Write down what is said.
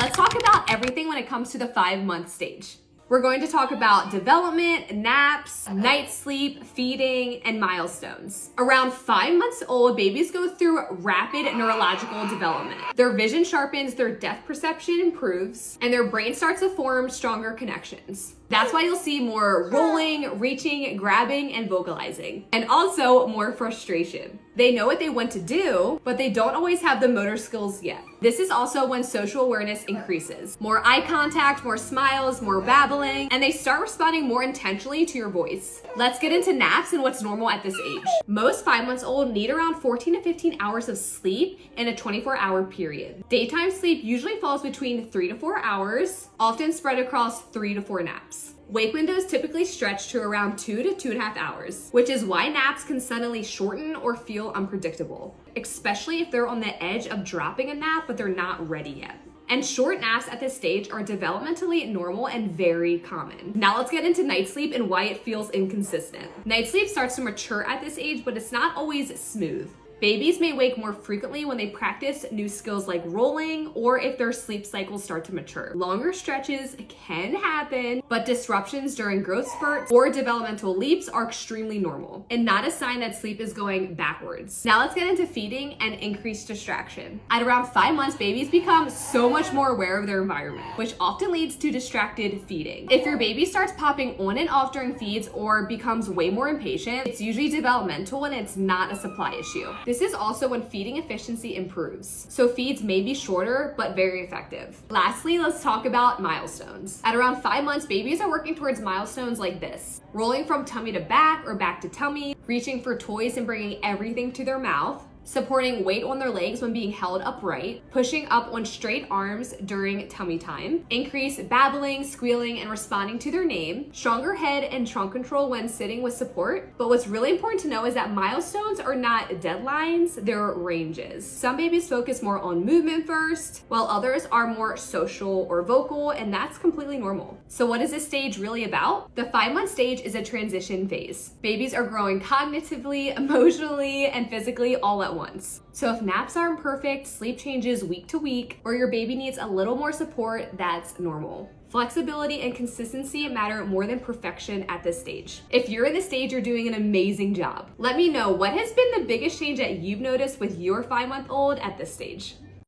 Let's talk about everything when it comes to the 5-month stage. We're going to talk about development, naps, night sleep, feeding, and milestones. Around 5 months old, babies go through rapid neurological development. Their vision sharpens, their depth perception improves, and their brain starts to form stronger connections. That's why you'll see more rolling, reaching, grabbing, and vocalizing. And also more frustration. They know what they want to do, but they don't always have the motor skills yet. This is also when social awareness increases. More eye contact, more smiles, more babbling, and they start responding more intentionally to your voice. Let's get into naps and what's normal at this age. Most 5 months old need around 14 to 15 hours of sleep in a 24-hour period. Daytime sleep usually falls between 3 to 4 hours, often spread across 3 to 4 naps. Wake windows typically stretch to around 2 to 2.5 hours, which is why naps can suddenly shorten or feel unpredictable, especially if they're on the edge of dropping a nap but they're not ready yet. And short naps at this stage are developmentally normal and very common. Now let's get into night sleep and why it feels inconsistent. Night sleep starts to mature at this age, but it's not always smooth. Babies may wake more frequently when they practice new skills like rolling or if their sleep cycles start to mature. Longer stretches can happen, but disruptions during growth spurts or developmental leaps are extremely normal and not a sign that sleep is going backwards. Now let's get into feeding and increased distraction. At around 5 months, babies become so much more aware of their environment, which often leads to distracted feeding. If your baby starts popping on and off during feeds or becomes way more impatient, it's usually developmental and it's not a supply issue. This is also when feeding efficiency improves. So feeds may be shorter, but very effective. Lastly, let's talk about milestones. At around 5 months, babies are working towards milestones like this: rolling from tummy to back or back to tummy, reaching for toys and bringing everything to their mouth, supporting weight on their legs when being held upright, pushing up on straight arms during tummy time, increase babbling, squealing, and responding to their name, stronger head and trunk control when sitting with support. But what's really important to know is that milestones are not deadlines, they're ranges. Some babies focus more on movement first, while others are more social or vocal, and that's completely normal. So what is this stage really about? The 5-month stage is a transition phase. Babies are growing cognitively, emotionally, and physically all at once. So if naps aren't perfect, sleep changes week to week, or your baby needs a little more support, that's normal. Flexibility and consistency matter more than perfection at this stage. If you're in this stage, you're doing an amazing job. Let me know what has been the biggest change that you've noticed with your 5-month-old at this stage.